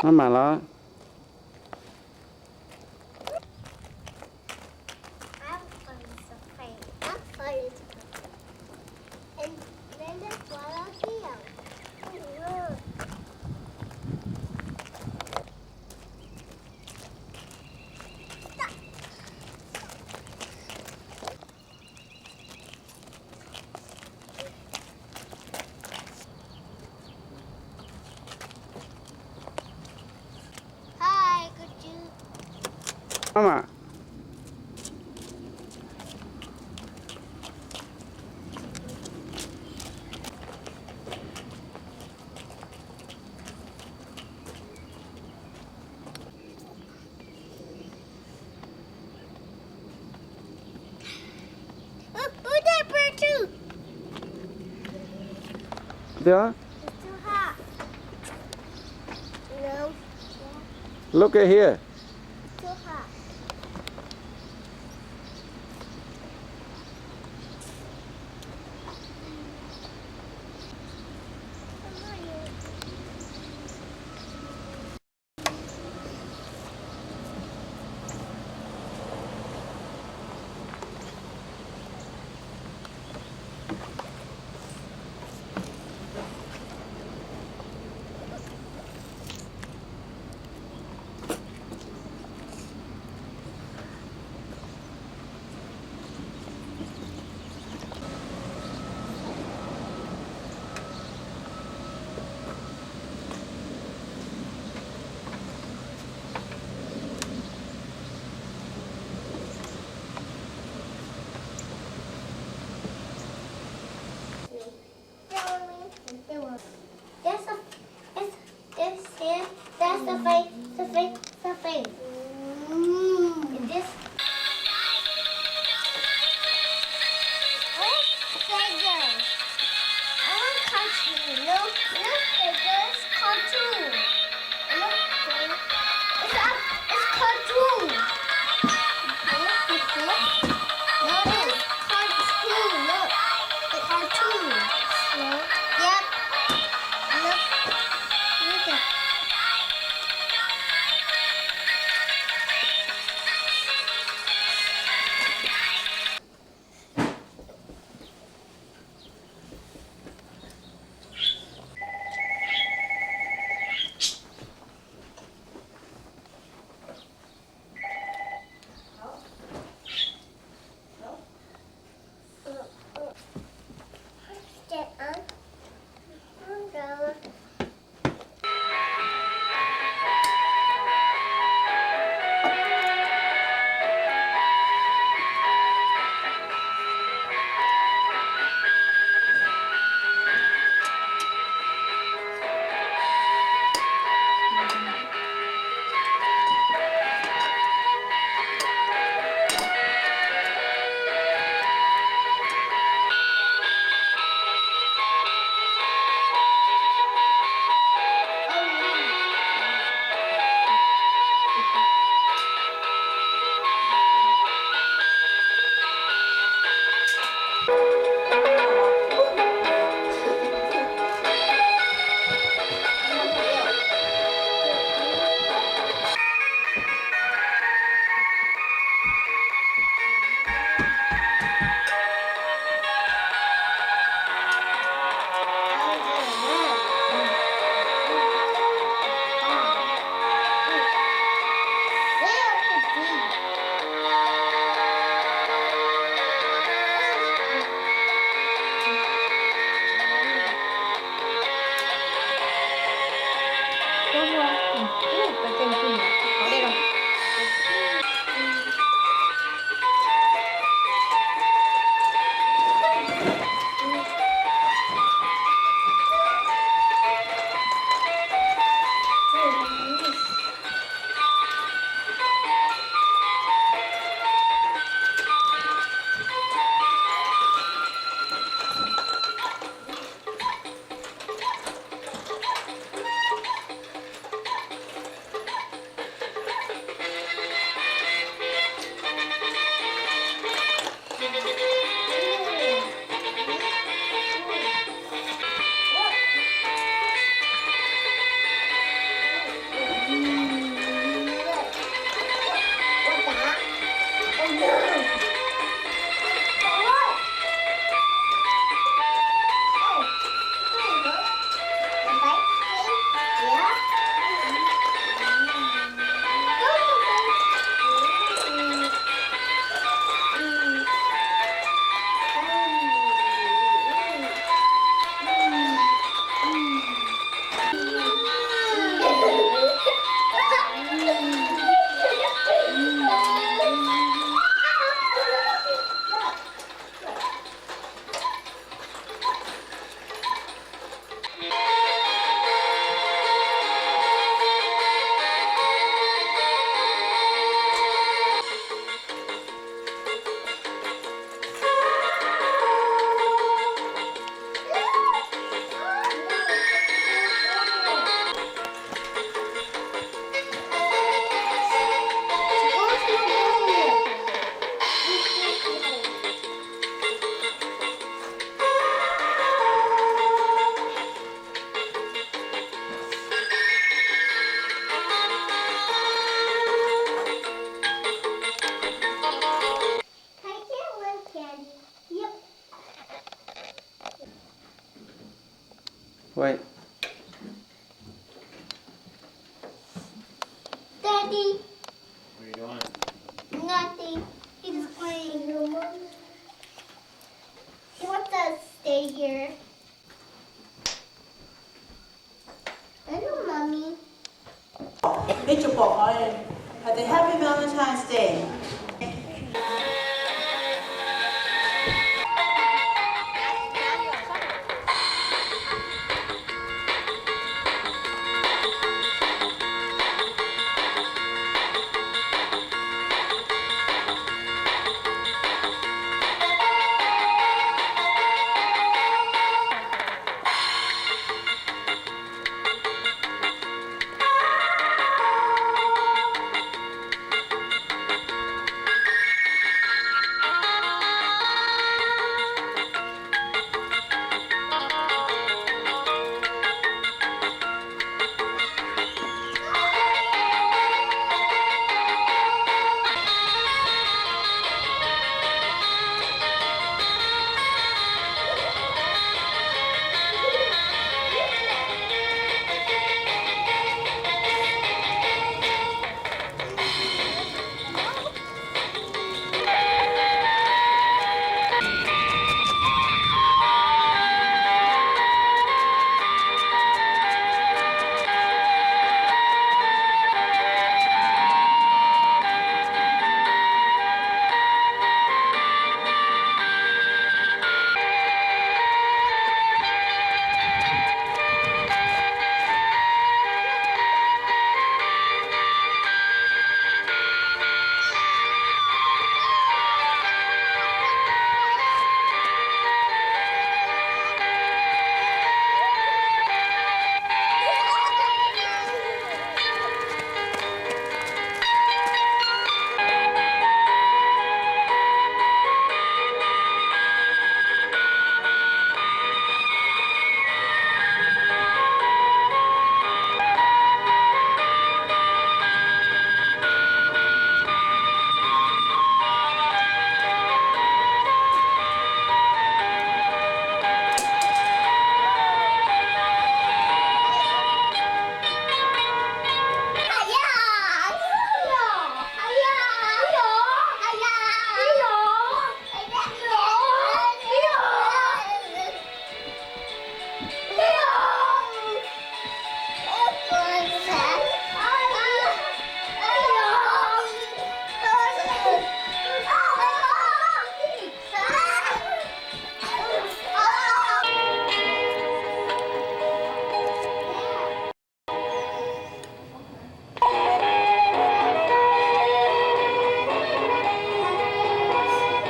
nó mà nó Mama. Look at bird too. Yeah. It's too hot. No. Look at here. Too hot. ไปเก่งขึ้นเขาได้หรอWait. Daddy, What are you doing? nothing. He's playing. He wants to stay here. I know, Mommy. 你就บอกเขาเลยอาจจะ Happy Valentine's Day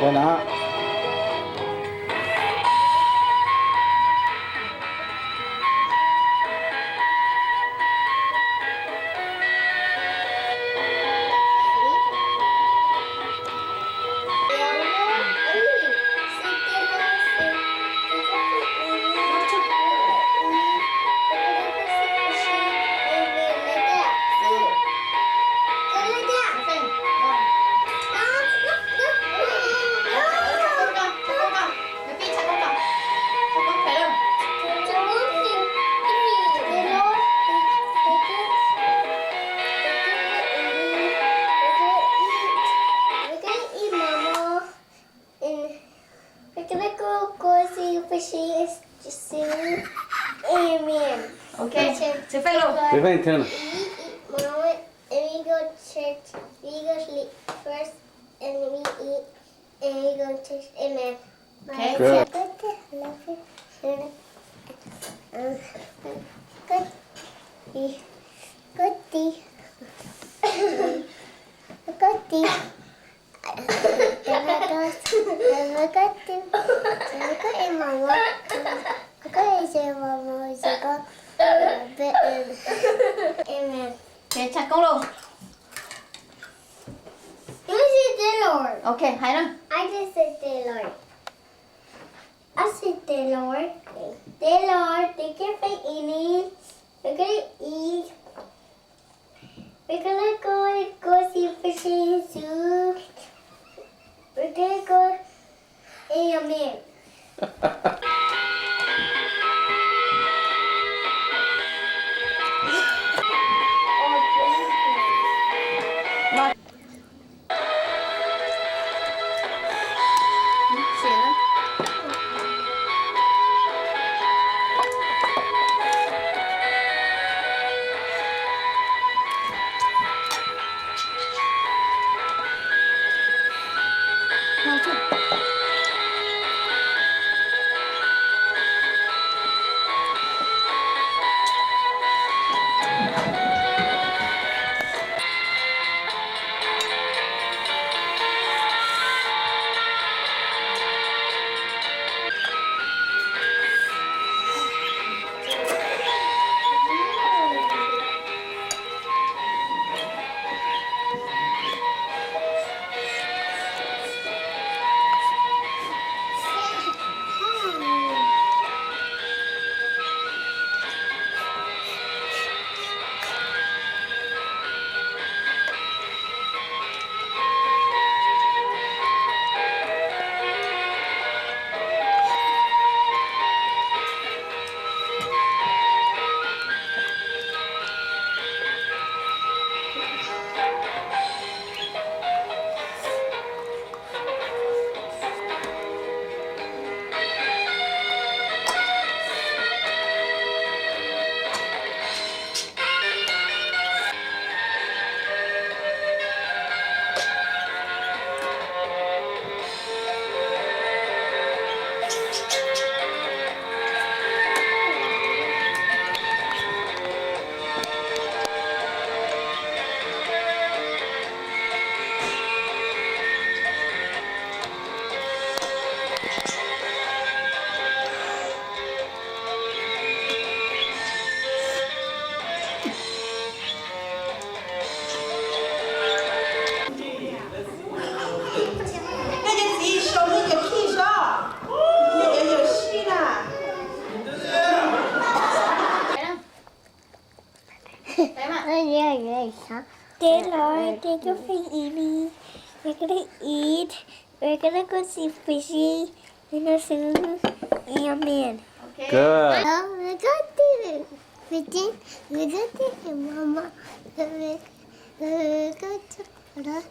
เดี๋ยวนะฮะ We're gonna go see fishy soon. Amen. Ok. Sẽ phê luôn. เดี๋ยวไปเทิร์น Mama, and we go church. We go sleep first, and we eat, and we go church. Amen. Okay. Good. Good. Love you. Good. Goodie. Goodie. Amen. Ok, chặt con luôn. You said the Lord. Ok, hai nữa. I just said the Lord. I said the Lord. The Lord, thank you for eating. We're gonna eat. We're gonna go see fishy soup. We're gonna go. Amen. Xỉa lắm. Ngon chưa? Dear Lord, thank you for eating. We're gonna eat. We're gonna go see fishy in the soon. Amen. Ok. Good. We got the fishy. We got the mama. We got the mama.